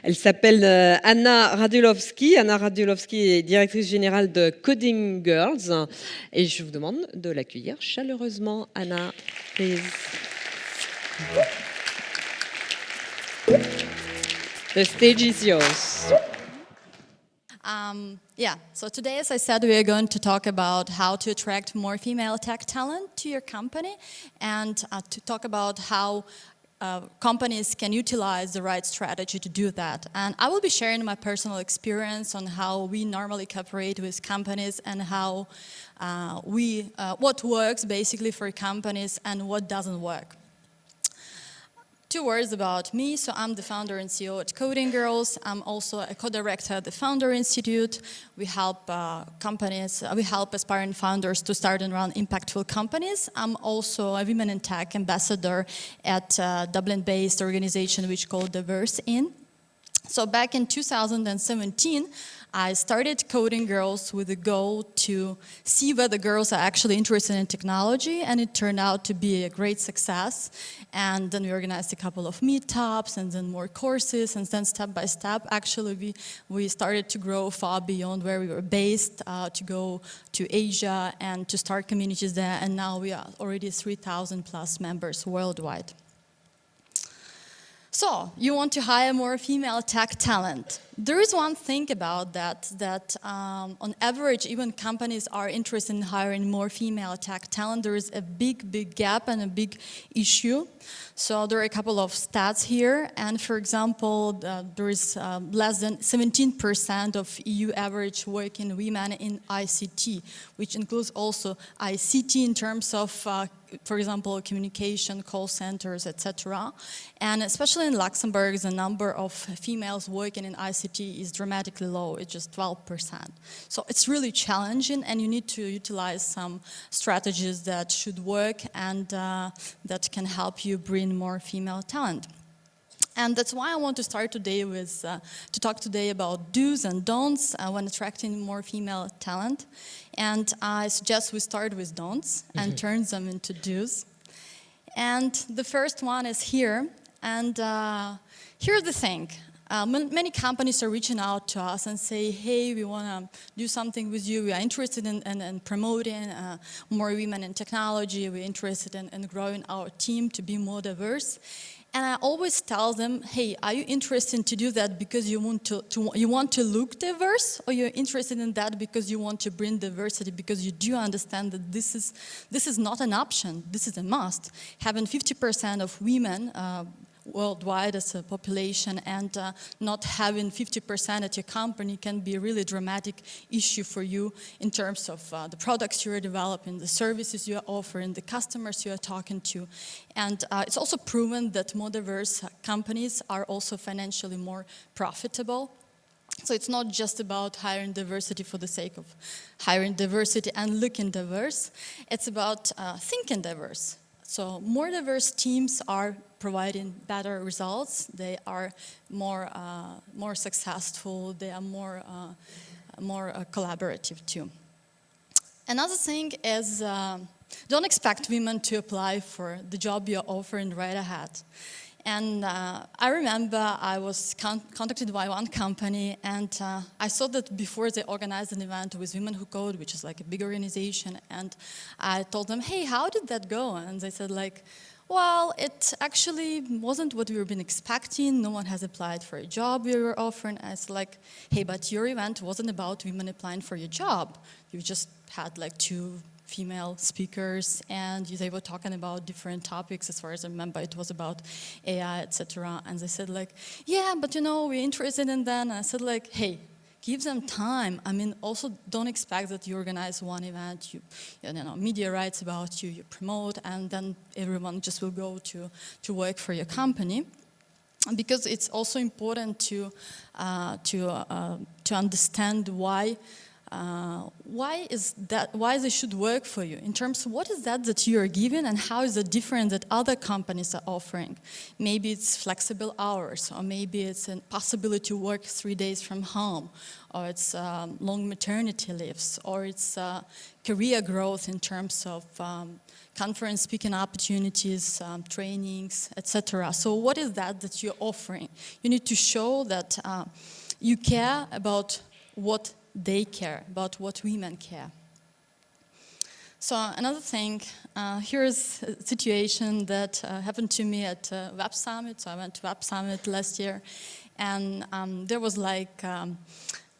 Elle s'appelle Anna Radulovski. Anna Radulovski est directrice générale de Coding Girls. Et je vous demande de l'accueillir chaleureusement. Anna, please. The stage is yours. So today, as I said, we are going to talk about how to attract more female tech talent to your company and to talk about how companies can utilize the right strategy to do that. And I will be sharing my personal experience on how we normally cooperate with companies and how what works basically for companies and what doesn't work. 2 words about me. So I'm the founder and CEO at Coding Girls. I'm also a co-director at the Founder Institute. We help we help aspiring founders to start and run impactful companies. I'm also a Women in Tech ambassador at a Dublin-based organization which is called Diverse In. So back in 2017, I started Coding Girls with the goal to see whether girls are actually interested in technology, and it turned out to be a great success. And then we organized a couple of meetups and then more courses, and then step by step, actually, we started to grow far beyond where we were based, to go to Asia and to start communities there, and now we are already 3,000 plus members worldwide. So, you want to hire more female tech talent. There is one thing about that on average, even companies are interested in hiring more female tech talent. There is a big gap and a big issue. So there are a couple of stats here. And for example, there is less than 17% of EU average working women in ICT, which includes also ICT in terms of for example, communication, call centers, etc. And especially in Luxembourg, the number of females working in ICT is dramatically low. It's just 12%. So it's really challenging, and you need to utilize some strategies that should work and that can help you bring more female talent. And that's why I want to start today with, to talk today about do's and don'ts when attracting more female talent. And I suggest we start with don'ts and turn them into do's. And the first one is here. And here's the thing. Many companies are reaching out to us and say, hey, we want to do something with you. We are interested in promoting more women in technology. We're interested in growing our team to be more diverse. And I always tell them, hey, are you interested to do that because you want to look diverse, or you're interested in that because you want to bring diversity, because you do understand that this is not an option, this is a must. Having 50% of women worldwide as a population and not having 50% at your company can be a really dramatic issue for you in terms of the products you're developing, the services you're offering, the customers you're talking to. And it's also proven that more diverse companies are also financially more profitable. So it's not just about hiring diversity for the sake of hiring diversity and looking diverse. It's about thinking diverse. So more diverse teams are providing better results. They are more successful. They are more collaborative too. Another thing is don't expect women to apply for the job you're offering right ahead. And I remember I was contacted by one company, and I saw that before they organized an event with Women Who Code, which is like a big organization, and I told them, hey, how did that go? And they said like, well, it actually wasn't what we were been expecting. No one has applied for a job we were offering. And it's like, hey, but your event wasn't about women applying for your job. You just had like 2 female speakers, and they were talking about different topics. As far as I remember, it was about AI, etc. And they said like, yeah, but you know, we're interested in that. And I said like, hey, give them time. I mean, also don't expect that you organize one event, you know, media writes about you, you promote, and then everyone just will go to work for your company. Because it's also important to understand why why is that? Why they should work for you? In terms of what is that you are given, and how is it different that other companies are offering? Maybe it's flexible hours, or maybe it's a possibility to work 3 days from home, or it's long maternity leaves, or it's career growth in terms of conference speaking opportunities, trainings, etc. So what is that you're offering? You need to show that you care about what they care, about what women care. So another thing, here's a situation that happened to me at Web Summit. So I went to Web Summit last year, and there was like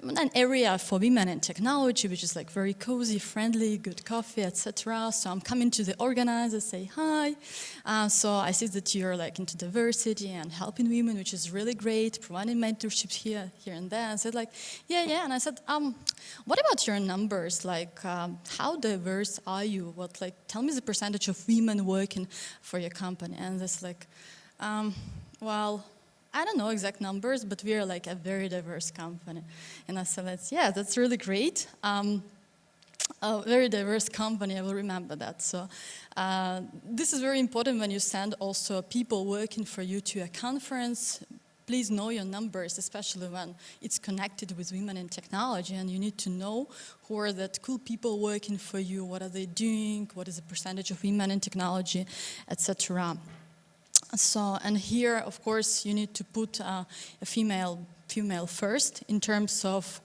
an area for women in technology, which is like very cozy, friendly, good coffee, etc. So I'm coming to the organizer, say hi. So I see that you're like into diversity and helping women, which is really great, providing mentorships here and there. I said like, yeah. And I said, what about your numbers? Like, how diverse are you? What, like, tell me the percentage of women working for your company. And it's like, well, I don't know exact numbers, but we are like a very diverse company. And I said, that's really great. A very diverse company, I will remember that. So this is very important when you send also people working for you to a conference. Please know your numbers, especially when it's connected with women in technology, and you need to know who are the cool people working for you, what are they doing, what is the percentage of women in technology, etc. So, and here, of course, you need to put a female first in terms of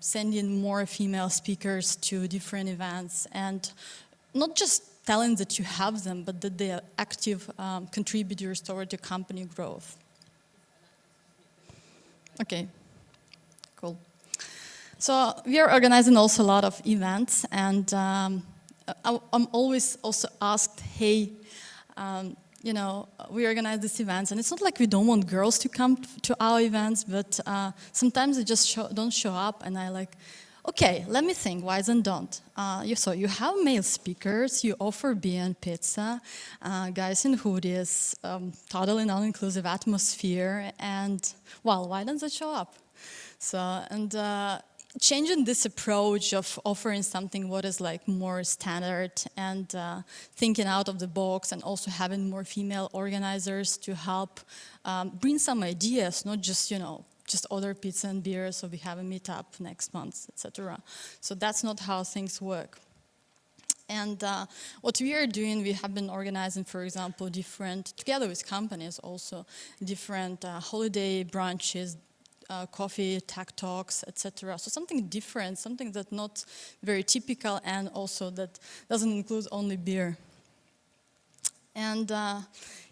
sending more female speakers to different events, and not just telling that you have them, but that they are active contributors toward your company growth. Okay, cool. So we are organizing also a lot of events, and I'm always also asked, hey, you know, we organize these events, and it's not like we don't want girls to come to our events, but sometimes they just don't show up, and I like, okay, let me think, why then don't? So you have male speakers, you offer beer and pizza, guys in hoodies, totally non-inclusive atmosphere, and, well, why don't they show up? So, and changing this approach of offering something what is like more standard and thinking out of the box, and also having more female organizers to help bring some ideas, not just, you know, just order pizza and beer, so we have a meetup next month, etc. So that's not how things work. And what we are doing, we have been organizing, for example, together with companies also, different holiday brunches, coffee, tech talks, etc. So something different, something that's not very typical, and also that doesn't include only beer. And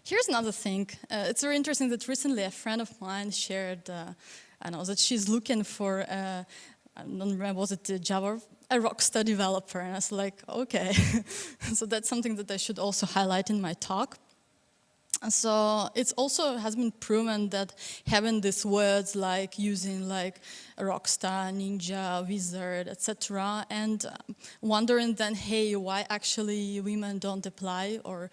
here's another thing. It's very interesting that recently a friend of mine shared, I know that she's looking for, I don't remember, was it Java, a Rockstar developer, and I was like, okay. So that's something that I should also highlight in my talk. So it also has been proven that having these words like using like rockstar, ninja, wizard, etc., and wondering then, hey, why actually women don't apply, or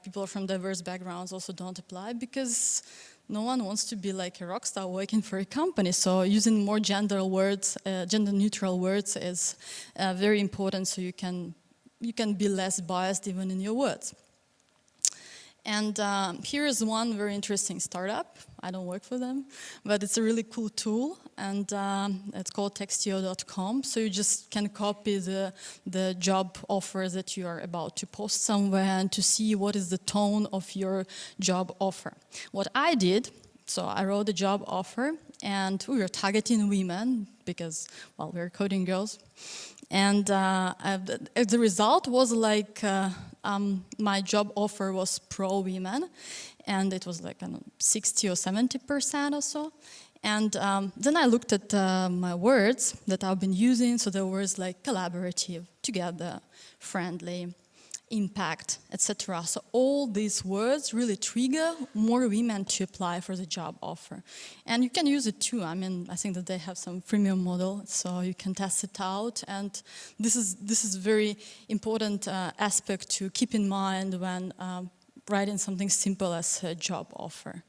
people from diverse backgrounds also don't apply, because no one wants to be like a rockstar working for a company. So using more gender-neutral words is very important, so you can be less biased even in your words. And here is one very interesting startup. I don't work for them, but it's a really cool tool, and it's called textio.com. So you just can copy the job offer that you are about to post somewhere, and to see what is the tone of your job offer. What I did, so I wrote a job offer, and we were targeting women because, well, we're coding girls. And the result was like my job offer was pro-women, and it was like 60 or 70% or so. And then I looked at my words that I've been using, so the words like collaborative, together, friendly, impact, etc. So all these words really trigger more women to apply for the job offer. And you can use it too. I mean, I think that they have some freemium model, so you can test it out. And this is very important aspect to keep in mind when writing something simple as a job offer.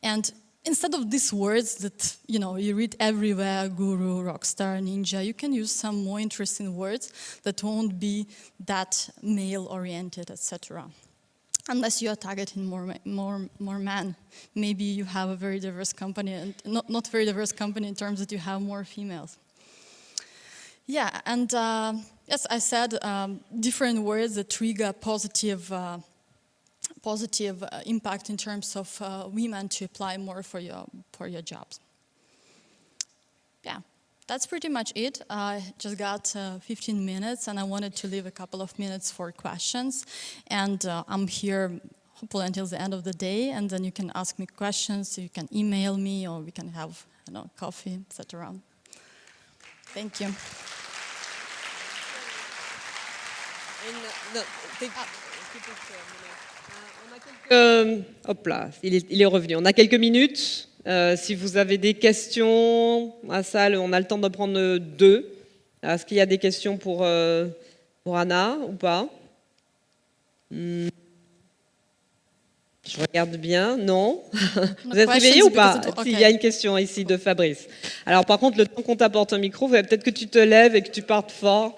And instead of these words that you read everywhere, guru, rockstar, ninja, you can use some more interesting words that won't be that male-oriented, etc. Unless you are targeting more men. Maybe you have a very diverse company, and not very diverse company in terms that you have more females. Yeah, and as I said, different words that trigger positive impact in terms of women to apply more for your jobs. Yeah, that's pretty much it. I just got 15 minutes, and I wanted to leave a couple of minutes for questions. And I'm here hopefully until the end of the day, and then you can ask me questions, you can email me, or we can have coffee, etc. Thank you. Hop là, il est revenu. On a quelques minutes. Si vous avez des questions à la salle, on a le temps d'en prendre 2. Est-ce qu'il y a des questions pour Anna ou pas? Je regarde bien. Non. Vous êtes réveillé ou pas? Okay. Il y a une question ici de Fabrice. Alors par contre, le temps qu'on t'apporte un micro, peut-être que tu te lèves et que tu parles fort.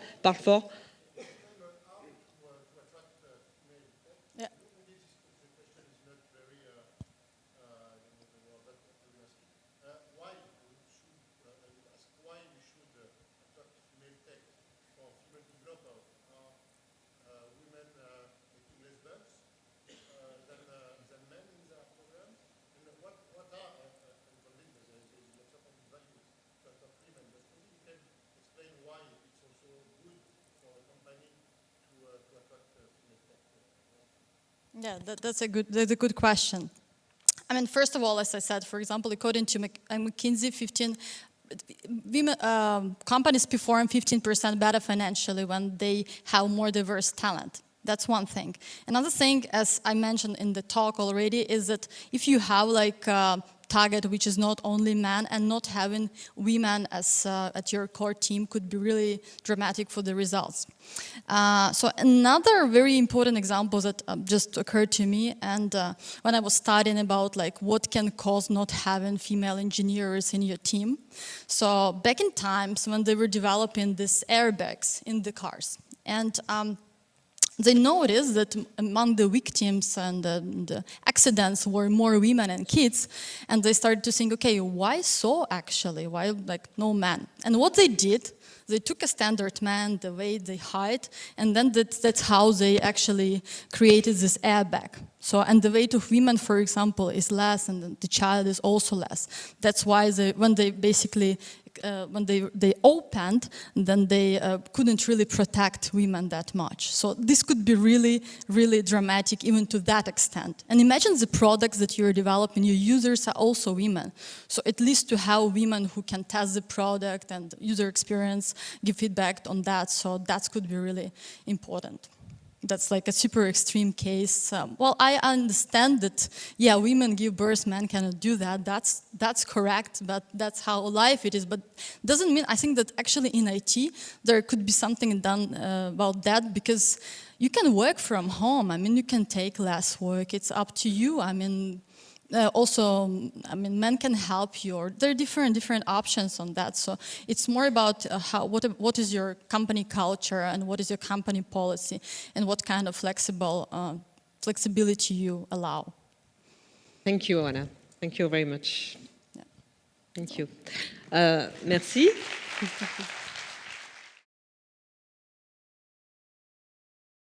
Yeah, that's a good question. I mean, first of all, as I said, for example, according to McKinsey, companies perform 15% better financially when they have more diverse talent. That's one thing. Another thing, as I mentioned in the talk already, is that if you have like a target which is not only men, and not having women as at your core team could be really dramatic for the results. So another very important example that just occurred to me, and when I was studying about like what can cause not having female engineers in your team. So back in times when they were developing these airbags in the cars, and they noticed that among the victims and the accidents were more women and kids, and they started to think, okay, why so actually? Why like no man? And what they did, they took a standard man, the way they hide, and then that's how they actually created this airbag. So, and the weight of women, for example, is less, and the child is also less. That's why when they basically when they opened, then they couldn't really protect women that much. So this could be really, really dramatic even to that extent. And imagine the products that you're developing, your users are also women. So at least to have women who can test the product and user experience, give feedback on that, so that could be really important. That's like a super extreme case. Well, I understand that, yeah, women give birth, men cannot do that. That's correct, but that's how life it is. But doesn't mean, I think that actually in IT, there could be something done about that, because you can work from home. I mean, you can take less work. It's up to you. I mean, also, I mean, men can help you, or there are different options on that. So it's more about what is your company culture, and what is your company policy, and what kind of flexibility you allow. Thank you, Anna. Thank you very much. Yeah. Thank you. Merci.